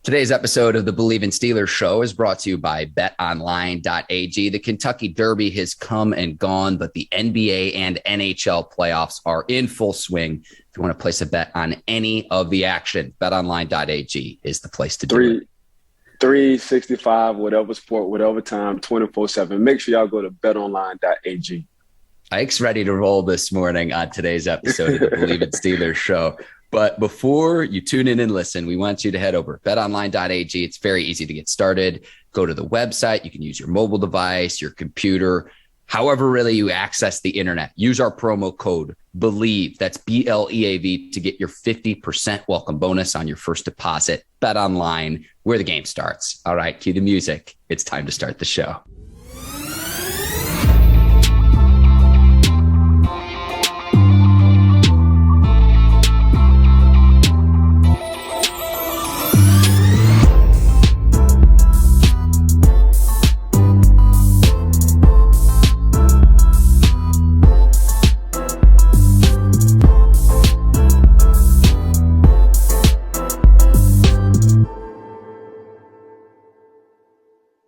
Today's episode of the Bleav in Steelers show is brought to you by betonline.ag. The Kentucky Derby has come and gone, but the NBA and NHL playoffs are in full swing. If you want to place a bet on any of the action, betonline.ag is the place to do it. 365, whatever sport, whatever time, 24/7. Make sure y'all go to betonline.ag. Ike's ready to roll this morning on today's episode of the Bleav in Steelers show. But before you tune in and listen, we want you to head over to betonline.ag. It's very easy to get started. Go to the website. You can use your mobile device, your computer, however really you access the internet. Use our promo code Bleav, that's BLEAV, to get your 50% welcome bonus on your first deposit. BetOnline, where the game starts. All right, cue the music. It's time to start the show.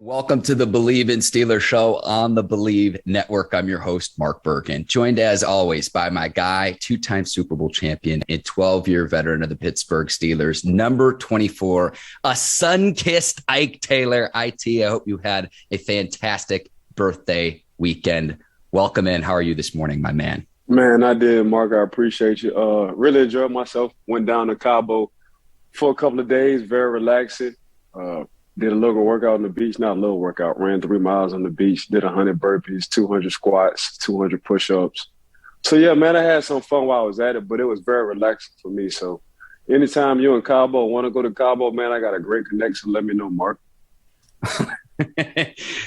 Welcome to the Bleav in Steelers show on the Bleav Network. I'm your host, Mark Bergin, joined as always by my guy, two-time Super Bowl champion and 12-year veteran of the Pittsburgh Steelers, number 24, a sun-kissed Ike Taylor. IT, I hope you had a fantastic birthday weekend. Welcome in. How are you this morning, my man? Man, I did, Mark. I appreciate you. Really enjoyed myself. Went down to Cabo for a couple of days, very relaxing. Did a little workout on the beach, not a little workout, ran 3 miles on the beach, did 100 burpees, 200 squats, 200 push-ups. So, yeah, man, I had some fun while I was at it, but it was very relaxing for me. So anytime you're in Cabo, want to go to Cabo, man, I got a great connection. Let me know, Mark.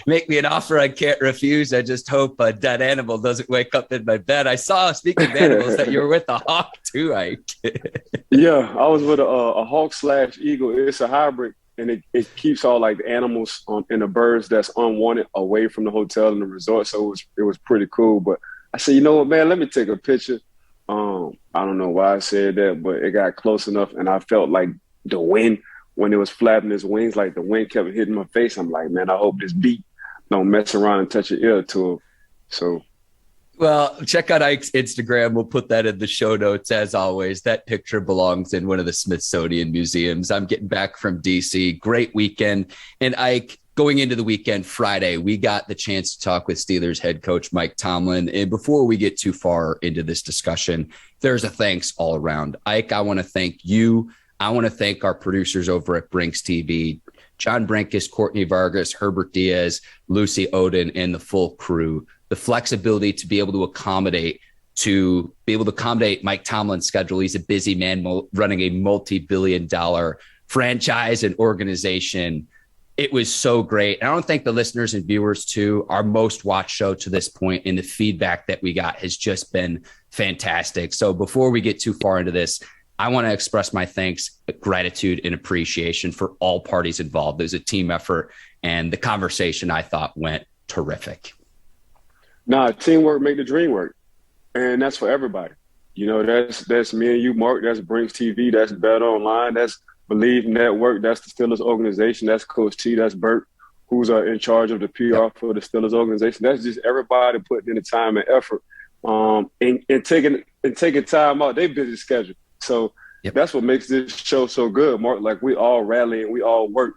Make me an offer I can't refuse. I just hope a dead animal doesn't wake up in my bed. I saw, speaking of animals, that you were with a hawk too, Ike. Yeah, I was with a hawk/eagle. It's a hybrid. And it keeps all like the animals and the birds that's unwanted away from the hotel and the resort. So it was pretty cool. But I said, you know what, man, let me take a picture. I don't know why I said that, but it got close enough. And I felt like the wind, when it was flapping its wings, like the wind kept hitting my face. I'm like, man, I hope this beat don't mess around and touch your ear to it. So. Well, check out Ike's Instagram. We'll put that in the show notes. As always, that picture belongs in one of the Smithsonian museums. I'm getting back from DC. Great weekend. And Ike, going into the weekend, Friday, we got the chance to talk with Steelers head coach Mike Tomlin. And before we get too far into this discussion, there's a thanks all around. Ike, I want to thank you. I want to thank our producers over at Brinks TV, John Brinkus, Courtney Vargas, Herbert Diaz, Lucy Oden, and the full crew. The flexibility to be able to accommodate Mike Tomlin's schedule. He's a busy man running a multi-billion-dollar franchise and organization. It was so great. And I don't think the listeners and viewers too, our most watched show to this point, and the feedback that we got has just been fantastic. So before we get too far into this, I want to express my thanks, gratitude, and appreciation for all parties involved. It was a team effort, and the conversation, I thought, went terrific. Nah, teamwork make the dream work, and that's for everybody. You know, that's me and you, Mark. That's Brinks TV. That's Bet Online. That's Bleav Network. That's the Steelers organization. That's Coach T. That's Bert, who's in charge of the PR for the Steelers organization. That's just everybody putting in the time and effort, and taking time out. They busy schedule, so that's what makes this show so good, Mark. Like, we all rally and we all work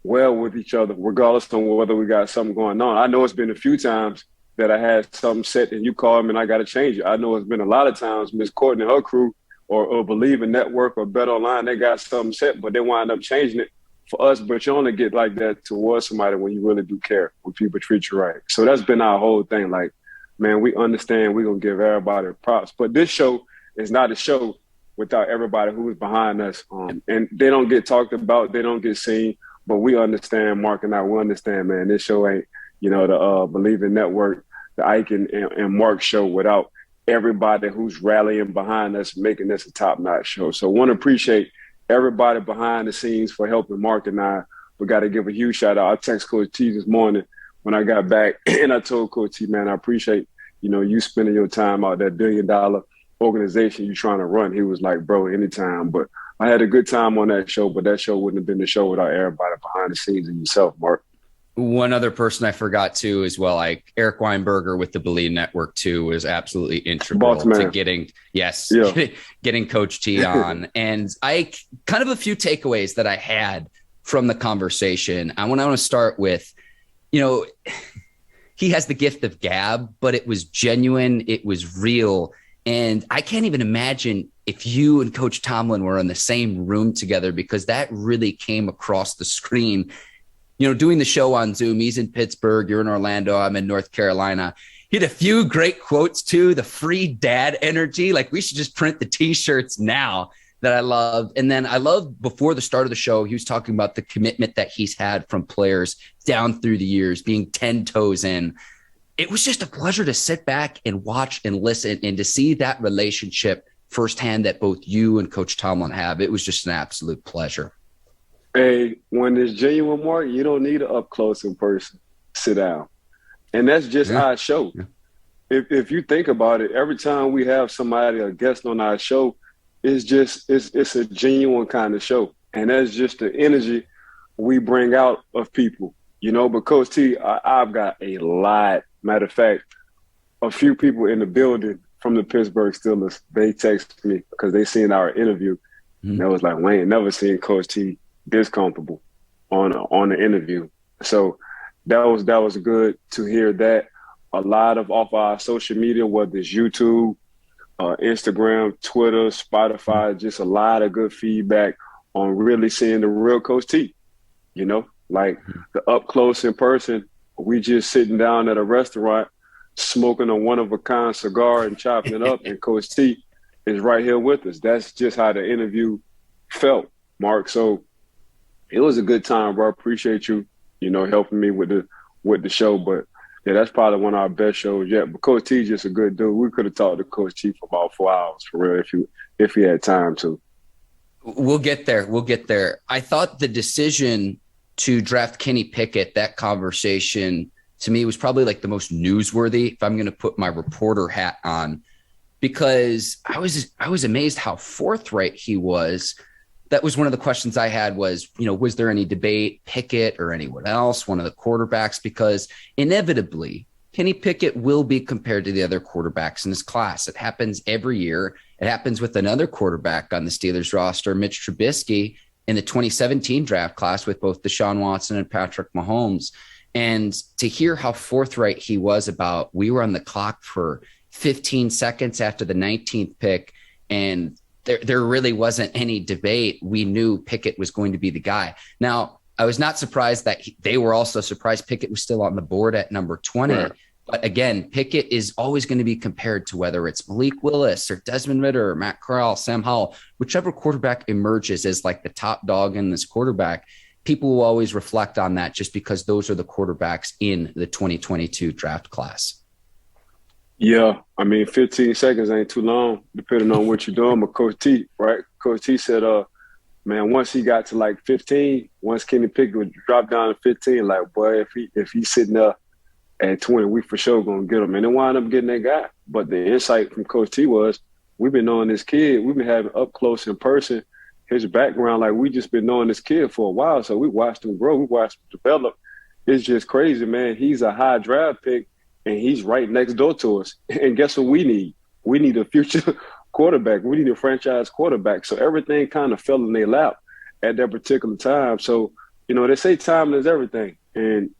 well with each other, regardless of whether we got something going on. I know it's been a few times that I had something set and you called me and I got to change it. I know it's been a lot of times Miss Courtney and her crew or Bleav in Network or Bet Online, they got something set, but they wind up changing it for us. But you only get like that towards somebody when you really do care, when people treat you right. So that's been our whole thing. Like, man, we understand we're going to give everybody props. But this show is not a show without everybody who is behind us. And they don't get talked about, they don't get seen, but we understand, Mark and I, we understand, man, this show ain't, the Bleav in Network, the Ike and Mark show without everybody who's rallying behind us, making this a top-notch show. So I want to appreciate everybody behind the scenes for helping Mark and I. We got to give a huge shout-out. I text Coach T this morning when I got back, and I told Coach T, man, I appreciate, you spending your time out that $1 billion organization you're trying to run. He was like, bro, anytime. But I had a good time on that show, but that show wouldn't have been the show without everybody behind the scenes and yourself, Mark. One other person I forgot too as well, like Eric Weinberger with the Bleav Network too, was absolutely integral to getting Coach T on. And I kind of a few takeaways that I had from the conversation. I want to start with, he has the gift of gab, but it was genuine. It was real. And I can't even imagine if you and Coach Tomlin were in the same room together, because that really came across the screen. Doing the show on Zoom, he's in Pittsburgh, you're in Orlando, I'm in North Carolina. He had a few great quotes too, the free dad energy. Like, we should just print the t-shirts now, that I loved. And then I loved before the start of the show, he was talking about the commitment that he's had from players down through the years, being 10 toes in. It was just a pleasure to sit back and watch and listen and to see that relationship firsthand that both you and Coach Tomlin have. It was just an absolute pleasure. Hey, when it's genuine, Mark, you don't need an up close in person. Sit down. And that's just our show. Yeah. If you think about it, every time we have somebody, a guest on our show, it's a genuine kind of show. And that's just the energy we bring out of people, But Coach T, I've got a lot. Matter of fact, a few people in the building from the Pittsburgh Steelers, they texted me because they seen our interview. Mm-hmm. And they was like, we ain't never seen Coach T this comfortable on the interview. So that was good to hear that. A lot of off our social media, whether it's YouTube, Instagram, Twitter, Spotify, just a lot of good feedback on really seeing the real Coach T. Like the up close in person, we just sitting down at a restaurant, smoking a one-of-a-kind cigar and chopping it up, and Coach T is right here with us. That's just how the interview felt, Mark. So it was a good time, bro. Appreciate you, helping me with the show. But yeah, that's probably one of our best shows yet. But Coach T just a good dude. We could have talked to Coach T for about 4 hours for real if he had time to. We'll get there. I thought the decision to draft Kenny Pickett, that conversation to me was probably like the most newsworthy, if I'm going to put my reporter hat on, because I was amazed how forthright he was. That was one of the questions I had was, was there any debate, Pickett or anyone else, one of the quarterbacks? Because inevitably, Kenny Pickett will be compared to the other quarterbacks in his class. It happens every year. It happens with another quarterback on the Steelers roster, Mitch Trubisky, in the 2017 draft class with both Deshaun Watson and Patrick Mahomes. And to hear how forthright he was about, we were on the clock for 15 seconds after the 19th pick, and there really wasn't any debate. We knew Pickett was going to be the guy. Now, I was not surprised that they were also surprised Pickett was still on the board at number 20. Right. But again, Pickett is always going to be compared to whether it's Malik Willis or Desmond Ridder or Matt Corral, Sam Howell, whichever quarterback emerges as like the top dog in this quarterback. People will always reflect on that just because those are the quarterbacks in the 2022 draft class. Yeah, 15 seconds ain't too long, depending on what you're doing. But Coach T, right? Coach T said, once he got to like 15, once Kenny Pickett would drop down to 15, like, boy, if he's sitting there at 20, we for sure gonna get him. And then wind up getting that guy. But the insight from Coach T was, we've been knowing this kid, we've been having up close in person, his background, like we just been knowing this kid for a while. So we watched him grow, we watched him develop. It's just crazy, man. He's a high draft pick, and he's right next door to us. And guess what we need? We need a future quarterback. We need a franchise quarterback. So everything kind of fell in their lap at that particular time. So, they say time is everything. And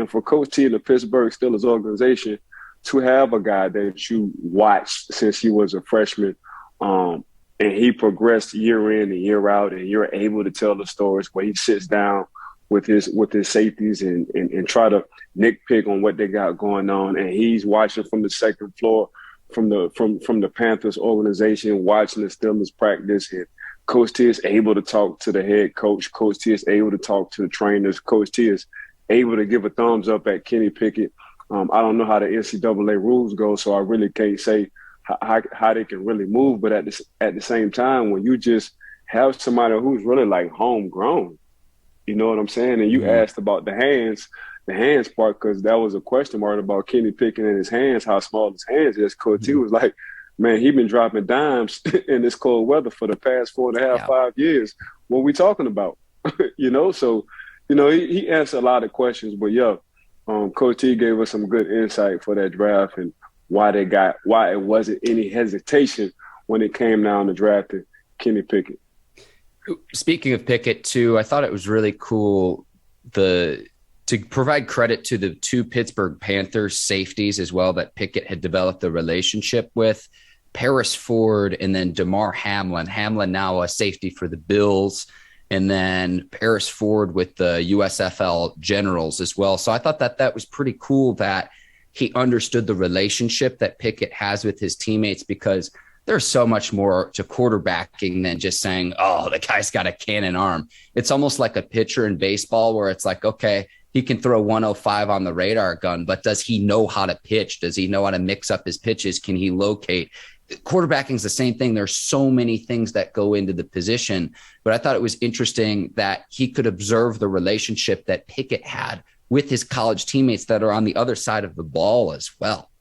for Coach T and the Pittsburgh Steelers organization to have a guy that you watched since he was a freshman, and he progressed year in and year out, and you're able to tell the stories where he sits down with his safeties and try to nitpick on what they got going on. And he's watching from the second floor from the Panthers organization, watching the Steelers practice. And Coach T is able to talk to the head coach. Coach T is able to talk to the trainers. Coach T is able to give a thumbs up at Kenny Pickett. I don't know how the NCAA rules go, so I really can't say how they can really move. But at the same time, when you just have somebody who's really like homegrown, you know what I'm saying? And you asked about the hands part, because that was a question mark about Kenny Pickett and his hands, how small his hands is. Coach T was like, man, he been dropping dimes in this cold weather for the past 4.5, 5 years. What we talking about? So, he answered a lot of questions, but Coach T gave us some good insight for that draft and why it wasn't any hesitation when it came down to drafting Kenny Pickett. Speaking of Pickett, too, I thought it was really cool to provide credit to the two Pittsburgh Panthers safeties as well that Pickett had developed a relationship with, Paris Ford and then Damar Hamlin. Hamlin now a safety for the Bills, and then Paris Ford with the USFL Generals as well. So I thought that was pretty cool that he understood the relationship that Pickett has with his teammates, because there's so much more to quarterbacking than just saying, oh, the guy's got a cannon arm. It's almost like a pitcher in baseball where it's like, okay, he can throw 105 on the radar gun, but does he know how to pitch? Does he know how to mix up his pitches? Can he locate? Quarterbacking is the same thing. There's so many things that go into the position, but I thought it was interesting that he could observe the relationship that Pickett had with his college teammates that are on the other side of the ball as well.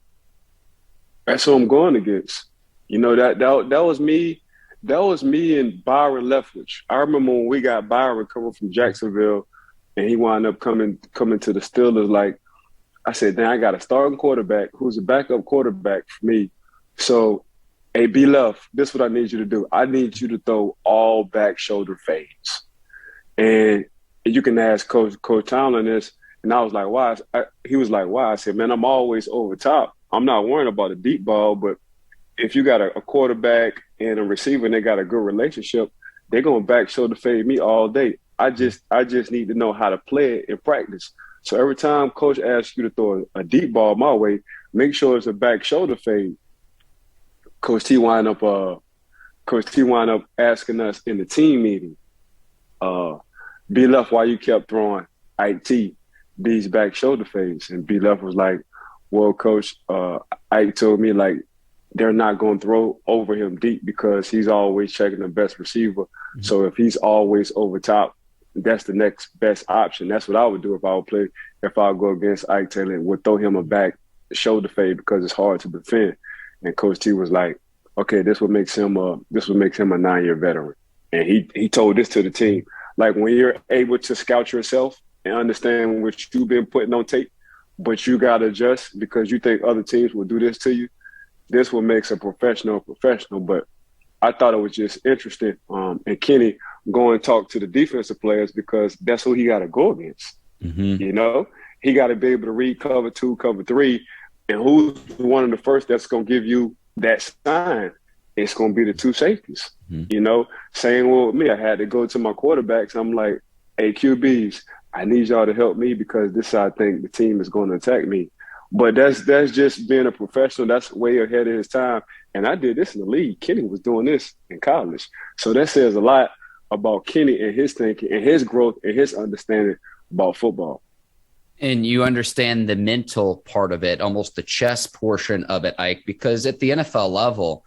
That's who I'm going against. That was me. That was me and Byron Leftwich. I remember when we got Byron coming from Jacksonville, and he wound up coming to the Steelers. Like I said, then I got a starting quarterback who's a backup quarterback for me. So, hey, Bleav, this is what I need you to do. I need you to throw all back shoulder fades, and you can ask Coach Tomlin this. And I was like, why? He was like, why? I said, man, I'm always over top. I'm not worrying about a deep ball, but if you got a quarterback and a receiver and they got a good relationship, they're going to back shoulder fade me all day. I just need to know how to play it in practice. So every time coach asks you to throw a deep ball my way, make sure it's a back shoulder fade. Coach T wind up asking us in the team meeting, Bleav, why you kept throwing Ike T these back shoulder fades? And Bleav was like, well, coach, Ike told me, like, they're not going to throw over him deep because he's always checking the best receiver. Mm-hmm. So if he's always over top, that's the next best option. That's what I would do if I would go against Ike Taylor and would throw him a back shoulder fade because it's hard to defend. And Coach T was like, okay, this would make him a 9-year veteran. And he told this to the team. Like, when you're able to scout yourself and understand what you've been putting on tape, but you got to adjust because you think other teams will do this to you, this what makes a professional. But I thought it was just interesting. And Kenny go and talk to the defensive players because that's who he got to go against. Mm-hmm. He got to be able to read cover 2, cover 3. And who's one of the first that's going to give you that sign? It's going to be the two safeties. Mm-hmm. Same with me. I had to go to my quarterbacks. I'm like, hey, QBs, I need y'all to help me because this I think the team is going to attack me. But that's just being a professional. That's way ahead of his time. And I did this in the league. Kenny was doing this in college. So that says a lot about Kenny and his thinking and his growth and his understanding about football. And you understand the mental part of it, almost the chess portion of it, Ike, because at the NFL level,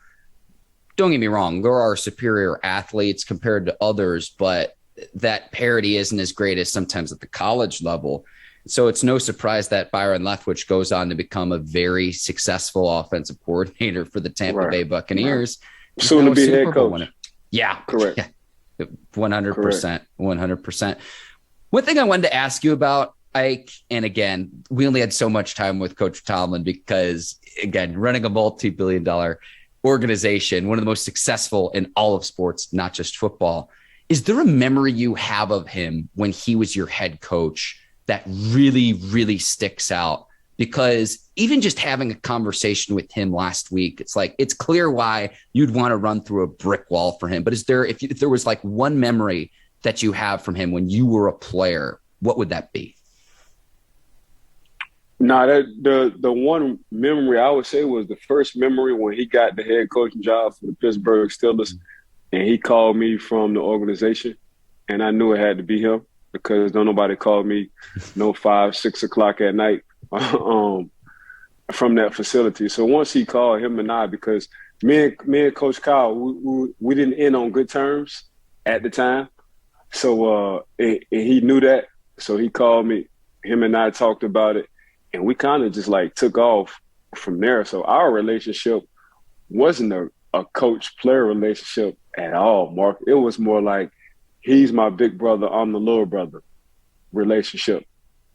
don't get me wrong, there are superior athletes compared to others, but that parity isn't as great as sometimes at the college level. So it's no surprise that Byron Leftwich goes on to become a very successful offensive coordinator for the Tampa Bay Buccaneers. Right. Soon to be head coach. Yeah. Correct. Yeah. 100%. 100%. One thing I wanted to ask you about, Ike, and again, we only had so much time with Coach Tomlin because, again, running a multi-billion-dollar organization, one of the most successful in all of sports, not just football. Is there a memory you have of him when he was your head coach that really, really sticks out? Because even just having a conversation with him last week, it's like, it's clear why you'd want to run through a brick wall for him. But is there, if there was like one memory that you have from him when you were a player, what would that be? No, the one memory I would say was the first memory when he got the head coaching job for the Pittsburgh Steelers, and he called me from the organization, and I knew it had to be him because don't nobody call me 5, 6 o'clock at night from that facility. So once he called him and I, because me and Coach Kyle, we didn't end on good terms at the time, so and he knew that, so he called me. Him and I talked about it. And we kind of just like took off from there. So our relationship wasn't a coach-player relationship at all, Mark. It was more like he's my big brother, I'm the little brother relationship.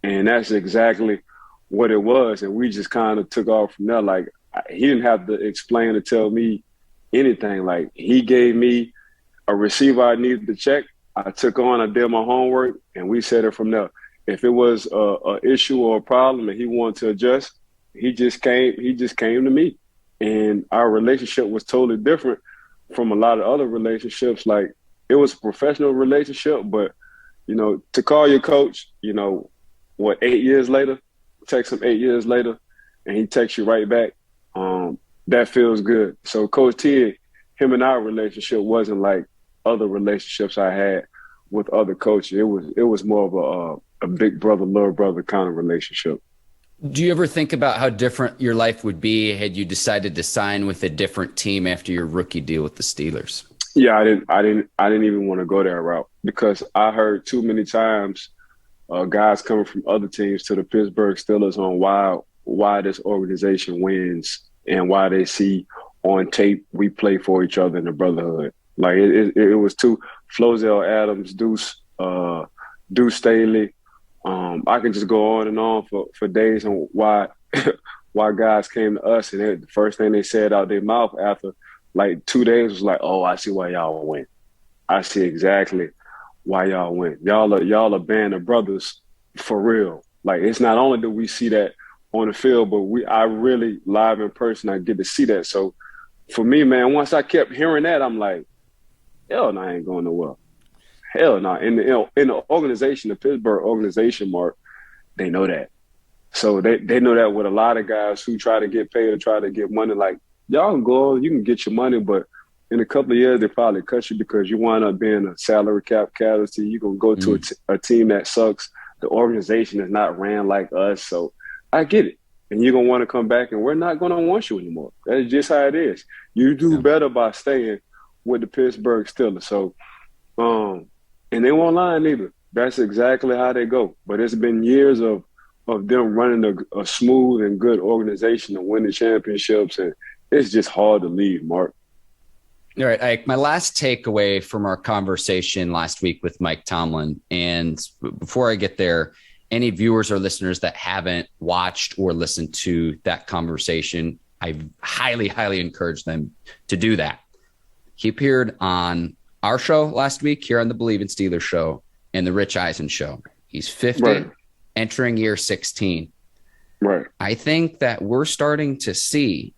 And that's exactly what it was. And we just kind of took off from there. Like, he didn't have to explain or tell me anything. Like, he gave me a receiver I needed to check. I took on, I did my homework, and we set it from there. If it was a issue or a problem and he wanted to adjust, he just came to me. And our relationship was totally different from a lot of other relationships. Like, it was a professional relationship, but, to call your coach, 8 years later, text him 8 years later, and he texts you right back, that feels good. So Coach T, him and our relationship wasn't like other relationships I had with other coaches. It was more of a big brother, little brother kind of relationship. Do you ever think about how different your life would be had you decided to sign with a different team after your rookie deal with the Steelers? Yeah, I didn't even want to go that route because I heard too many times guys coming from other teams to the Pittsburgh Steelers on why this organization wins and why they see on tape we play for each other in the brotherhood. Like, it was too Flozell Adams, Deuce Staley. I can just go on and on for days on why guys came to us, and the first thing they said out their mouth after like 2 days was like, "Oh, I see why y'all win. I see exactly why y'all win. Y'all a band of brothers for real." Like, it's not only do we see that on the field, but I really live in person. I get to see that. So for me, man, once I kept hearing that, I'm like, hell no, I ain't going nowhere. Hell no. In the organization, the Pittsburgh organization, Mark, they know that. So they know that with a lot of guys who try to get paid or try to get money, like, y'all can go, you can get your money, but in a couple of years, they probably cut you because you wind up being a salary cap casualty. You're going to go to a team that sucks. The organization is not ran like us. So I get it. And you're going to want to come back, and we're not going to want you anymore. That's just how it is. You do better by staying with the Pittsburgh Steelers. So, and they won't lie neither. That's exactly how they go. But it's been years of them running a smooth and good organization to win the championships, and it's just hard to leave, Mark. All right, Ike, my last takeaway from our conversation last week with Mike Tomlin, and before I get there, any viewers or listeners that haven't watched or listened to that conversation, I highly, highly encourage them to do that. He appeared on our show last week here on the Bleav in Steelers show and the Rich Eisen show. He's 50, right, entering year 16. Right. I think that we're starting to see,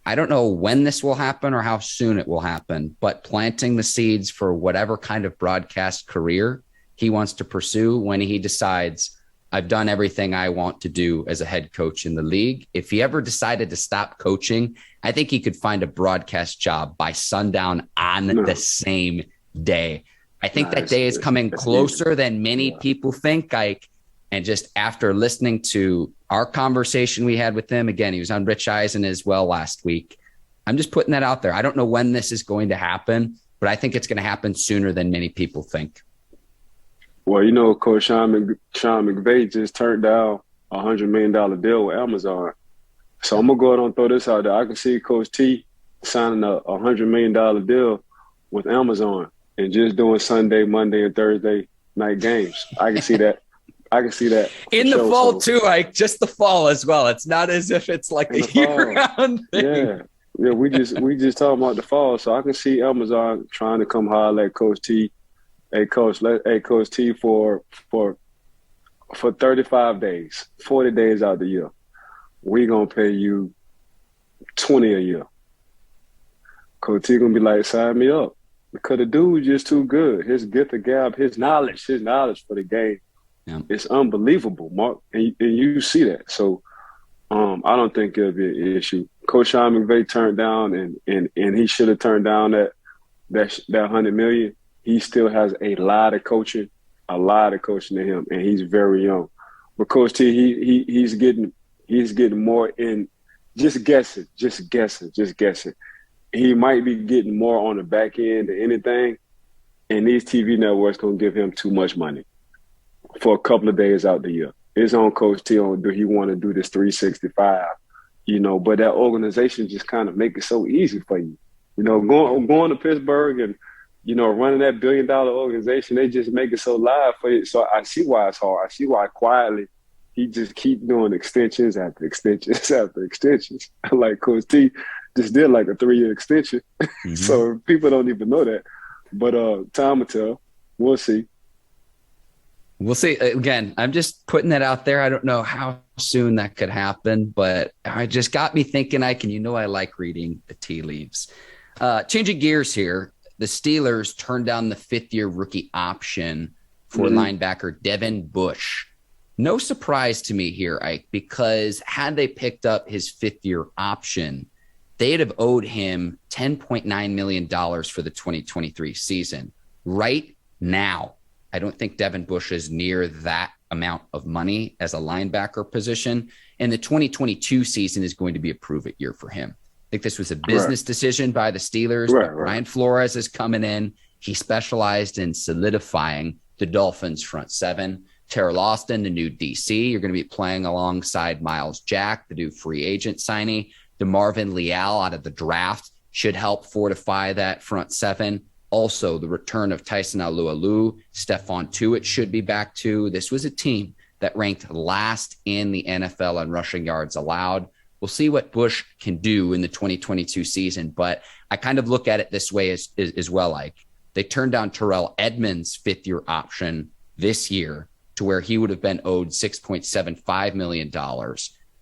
I don't know when this will happen or how soon it will happen, but planting the seeds for whatever kind of broadcast career he wants to pursue when he decides, I've done everything I want to do as a head coach in the league. If he ever decided to stop coaching, I think he could find a broadcast job by sundown on the same day. I think that day is coming closer than many people think, Ike. And just after listening to our conversation we had with him, again, he was on Rich Eisen as well last week. I'm just putting that out there. I don't know when this is going to happen, but I think it's going to happen sooner than many people think. Well, Coach Sean McVay just turned down a $100 million deal with Amazon. So I'm going to go ahead and throw this out there. I can see Coach T signing a $100 million deal with Amazon and just doing Sunday, Monday, and Thursday night games. I can see that. In the fall, too, Ike, just the fall as well. It's not as if it's like a year-round thing. Yeah, we just talking about the fall. So I can see Amazon trying to come holler at Coach T. Hey, Coach T, for 35 days, 40 days out the year, we going to pay you $20 a year. Coach T going to be like, sign me up. Because the dude's just too good. His gift of gab, his knowledge for the game, it's unbelievable, Mark. And you see that. So I don't think it'll be an issue. Coach Sean McVay turned down, and he should have turned down that $100 million. He still has a lot of coaching to him, and he's very young. But Coach T, he's getting more in just guessing. He might be getting more on the back end than anything, and these TV networks gonna give him too much money for a couple of days out the year. It's on Coach T on do he want to do this 365 but that organization just kind of make it so easy for you. Going to Pittsburgh and, running that $1 billion organization, they just make it so live for you. So I see why it's hard. I see why quietly he just keep doing extensions after extensions after extensions. Like Coach T just did like a 3-year extension. Mm-hmm. So people don't even know that. But time will tell. We'll see. We'll see. Again, I'm just putting that out there. I don't know how soon that could happen, but it just got me thinking, Ike, and I like reading the tea leaves. Changing gears here, the Steelers turned down the 5th-year rookie option for linebacker Devin Bush. No surprise to me here, Ike, because had they picked up his 5th-year option, they'd have owed him $10.9 million for the 2023 season. Right now, I don't think Devin Bush is near that amount of money as a linebacker position, and the 2022 season is going to be a prove-it year for him. I think this was a business decision by the Steelers. But Brian Flores is coming in. He specialized in solidifying the Dolphins' front seven. Terrell Austin, the new DC, you're going to be playing alongside Miles Jack, the new free agent signee. DeMarvin Leal out of the draft should help fortify that front seven. Also, the return of Tyson Alualu, Stephon Tuitt should be back too. This was a team that ranked last in the NFL on rushing yards allowed. We'll see what Bush can do in the 2022 season, but I kind of look at it this way as well. Like, they turned down Terrell Edmonds' 5th-year option this year to where he would have been owed $6.75 million,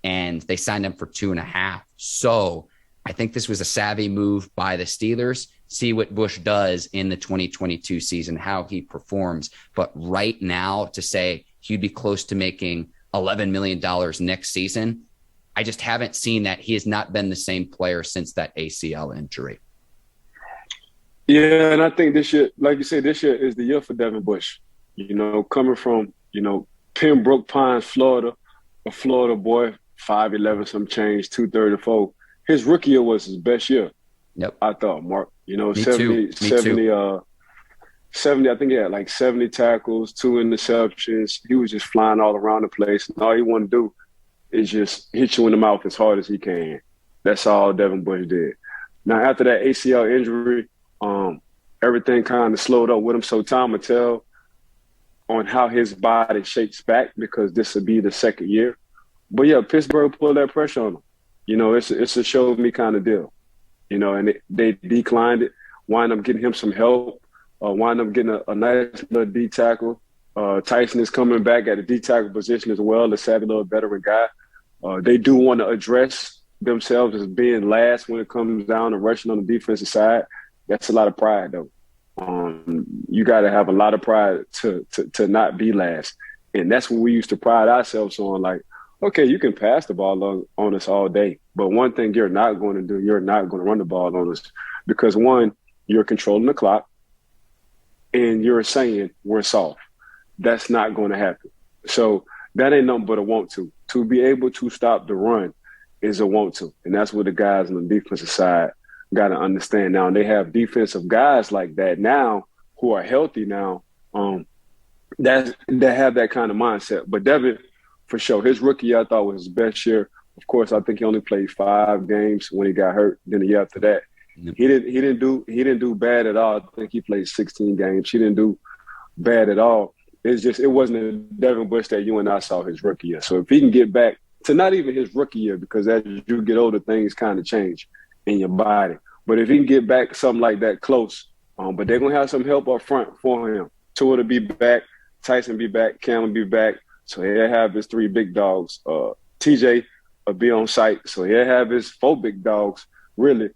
and they signed him for $2.5 million. So I think this was a savvy move by the Steelers. See what Bush does in the 2022 season, how he performs. But right now, to say he'd be close to making $11 million next season, I just haven't seen that. He has not been the same player since that ACL injury. Yeah, and I think this year, like you said, this year is the year for Devin Bush. Coming from, Pembroke Pines, Florida, a Florida boy, 5'11", some change, 234. His rookie year was his best year. Yep. I thought, Mark. Me 70, too. 70, I think he had like 70 tackles, 2 interceptions. He was just flying all around the place. And all he wanted to do is just hit you in the mouth as hard as he can. That's all Devin Bush did. Now, after that ACL injury, everything kind of slowed up with him. So time will tell on how his body shakes back, because this will be the 2nd year. But, yeah, Pittsburgh pulled that pressure on him. It's a show me kind of deal. And they declined it, wind up getting him some help, wind up getting a nice little D tackle. Tyson is coming back at a D tackle position as well, a savvy little veteran guy. They do want to address themselves as being last when it comes down to rushing on the defensive side. That's a lot of pride, though. You got to have a lot of pride to not be last. And that's what we used to pride ourselves on, like, okay, you can pass the ball on us all day, but one thing you're not going to do, you're not going to run the ball on us, because, one, you're controlling the clock and you're saying we're soft. That's not going to happen. So that ain't nothing but a want to. To be able to stop the run is a want to, and that's what the guys on the defensive side got to understand now. And they have defensive guys like that now who are healthy now that have that kind of mindset. But Devin, for sure, his rookie year I thought was his best year. Of course, I think he only played 5 games when he got hurt. Then the year after that, he didn't do bad at all. I think he played 16 games. He didn't do bad at all. It wasn't a Devin Bush that you and I saw his rookie year. So if he can get back to not even his rookie year, because as you get older, things kind of change in your body. But if he can get back something like that close, but they're gonna have some help up front for him. Tua to be back, Tyson be back, Cam will be back. So he'll have his 3 big dogs. TJ will be on site. So he'll have his 4 big dogs, really,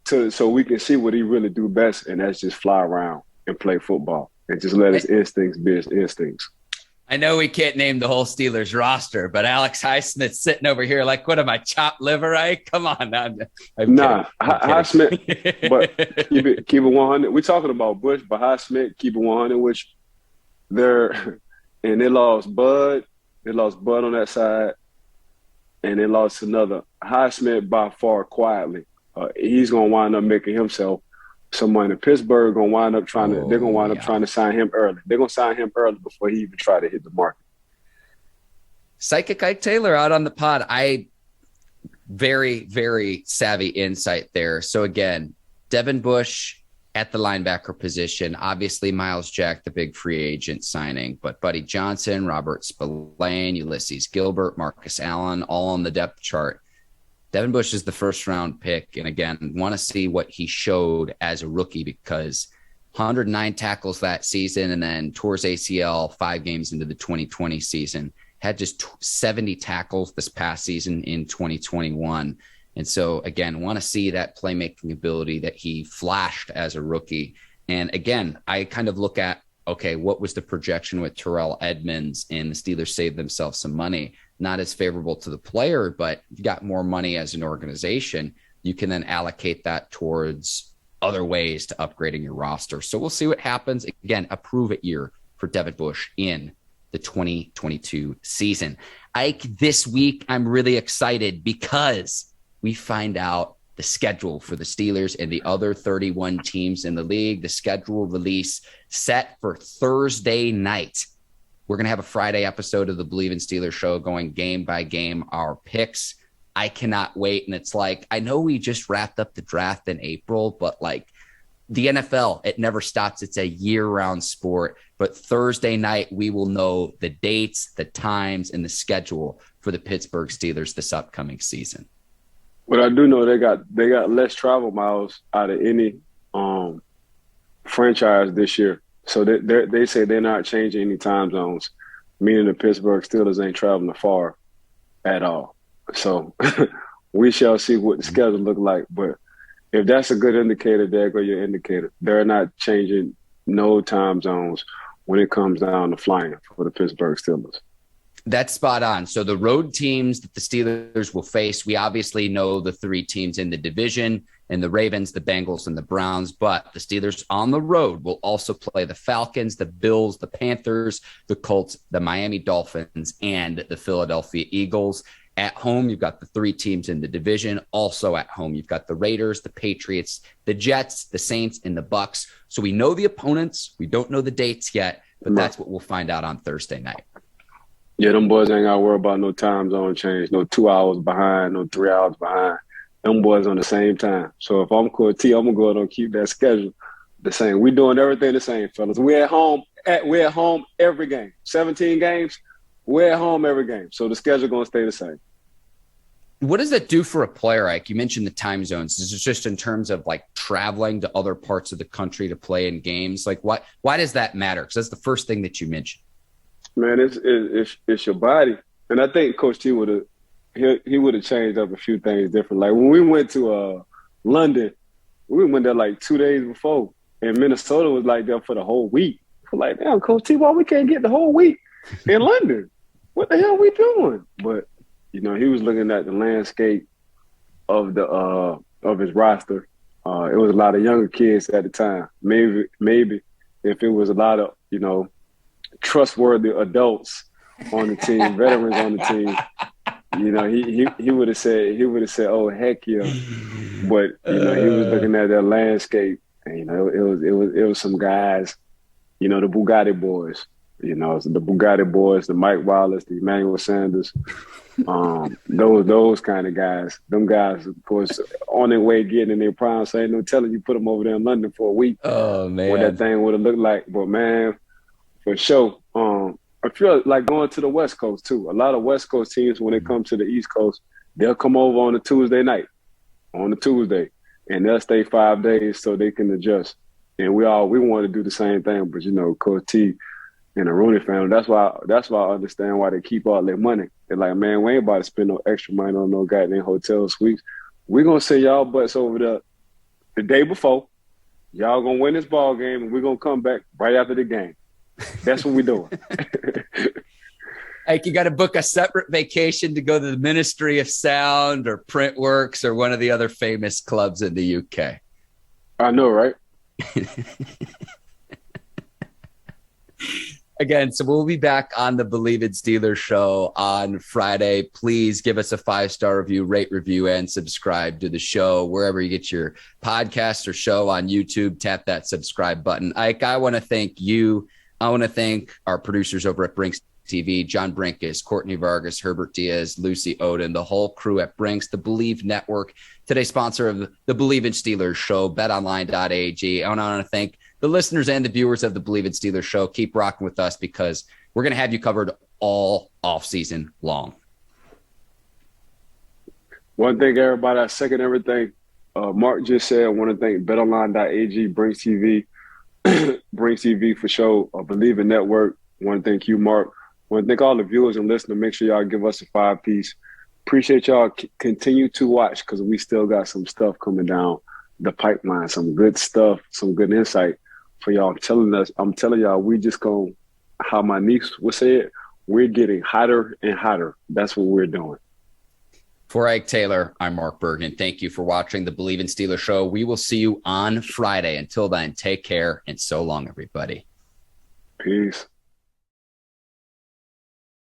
so we can see what he really do best, and that's just fly around and play football and just let his instincts be his instincts. I know we can't name the whole Steelers roster, but Alex Highsmith's sitting over here like, what am I, chopped liver, right? Come on. I'm Highsmith, but keep it 100. We're talking about Bush, but Highsmith, keep it 100, which and they lost Bud. They lost Bud on that side, and they lost another. Highsmith by far quietly. He's going to wind up making himself some money. Pittsburgh going to wind up trying to sign him early. They're going to sign him early before he even try to hit the market. Psychic Ike Taylor out on the pod. Very, very savvy insight there. So again, Devin Bush at the linebacker position, obviously Miles Jack, the big free agent signing, but Buddy Johnson, Robert Spillane, Ulysses Gilbert, Marcus Allen, all on the depth chart. Devin Bush is the first round pick. And again, want to see what he showed as a rookie, because 109 tackles that season, and then tore his ACL 5 games into the 2020 season, had just 70 tackles this past season in 2021. And so, again, want to see that playmaking ability that he flashed as a rookie. And again, I kind of look at, okay, what was the projection with Terrell Edmunds, and the Steelers saved themselves some money. Not as favorable to the player, but you got more money as an organization. You can then allocate that towards other ways to upgrading your roster. So we'll see what happens. Again, a prove-it year for Devin Bush in the 2022 season. Ike, this week, I'm really excited because we find out the schedule for the Steelers and the other 31 teams in the league. The schedule release set for Thursday night. We're going to have a Friday episode of the Bleav in Steelers show going game by game, our picks. I cannot wait. And it's like, I know we just wrapped up the draft in April, but like the NFL, it never stops. It's a year-round sport. But Thursday night, we will know the dates, the times, and the schedule for the Pittsburgh Steelers this upcoming season. But I do know they got less travel miles out of any franchise this year. So they say they're not changing any time zones, meaning the Pittsburgh Steelers ain't traveling far at all. So we shall see what the schedule look like. But if that's a good indicator, there go your indicator. They're not changing no time zones when it comes down to flying for the Pittsburgh Steelers. That's spot on. So the road teams that the Steelers will face, we obviously know the 3 teams in the division, and the Ravens, the Bengals, and the Browns. But the Steelers on the road will also play the Falcons, the Bills, the Panthers, the Colts, the Miami Dolphins, and the Philadelphia Eagles. At home, you've got the 3 teams in the division. Also at home, you've got the Raiders, the Patriots, the Jets, the Saints, and the Bucks. So we know the opponents. We don't know the dates yet, but that's what we'll find out on Thursday night. Yeah, them boys ain't got to worry about no time zone change, no 2 hours behind, no 3 hours behind. Them boys on the same time. So if I'm Coach T, I'm going to go ahead and keep that schedule the same. We doing everything the same, fellas. We're at home every game. 17 games, we're at home every game. So the schedule going to stay the same. What does that do for a player, Ike? You mentioned the time zones. Is it just in terms of like traveling to other parts of the country to play in games? Like why does that matter? Because that's the first thing that you mentioned. Man, it's your body. And I think Coach T would have changed up a few things different. Like when we went to London, we went there like 2 days before, and Minnesota was like there for the whole week. We're like, damn, Coach T, why we can't get the whole week in London? What the hell are we doing? But he was looking at the landscape of his roster. It was a lot of younger kids at the time. Maybe if it was a lot of trustworthy adults on the team, veterans on the team, he would have said, oh heck yeah. But he was looking at that landscape, and it was some guys, the Bugatti boys, the Bugatti boys, the Mike Wallace, the Emmanuel Sanders, those kind of guys. Them guys, of course, on their way getting in their prime, so ain't no telling you put them over there in London for a week. Oh man, what that thing would have looked like. But man, for sure. I feel like going to the West Coast too. A lot of West Coast teams, when it comes to the East Coast, they'll come over on a Tuesday night, and they'll stay 5 days so they can adjust. And we want to do the same thing, but Coach T and the Rooney family, that's why I understand why they keep all their money. They're like, man, we ain't about to spend no extra money on no goddamn hotel suites. We're gonna send y'all butts over there the day before. Y'all gonna win this ball game, and we're gonna come back right after the game. That's what we're doing. Like you got to book a separate vacation to go to the Ministry of Sound or Printworks or one of the other famous clubs in the UK. I know, right? Again, so we'll be back on the Bleav in Steelers show on Friday. Please give us a 5-star review, rate, review, and subscribe to the show wherever you get your podcast or show on YouTube. Tap that subscribe button. Ike, I want to thank you I want to thank our producers over at Brinks TV, John Brinkus, Courtney Vargas, Herbert Diaz, Lucy Oden, the whole crew at Brinks, the Bleav Network, today's sponsor of the Bleav in Steelers show, betonline.ag. I want to thank the listeners and the viewers of the Bleav in Steelers show. Keep rocking with us because we're going to have you covered all offseason long. One thing, everybody, I second everything Mark just said. I want to thank betonline.ag, Brinks TV, Brinks TV for sure, Bleav in Network. I want to thank you, Mark. I want to thank all the viewers and listeners. Make sure y'all give us a 5-piece. Appreciate y'all. Continue to watch because we still got some stuff coming down the pipeline, some good stuff, some good insight for y'all. I'm telling y'all, we just going, how my niece would say it, we're getting hotter and hotter. That's what we're doing. For Ike Taylor, I'm Mark Bergin. Thank you for watching the Bleav in Steelers show. We will see you on Friday. Until then, take care and so long, everybody. Peace.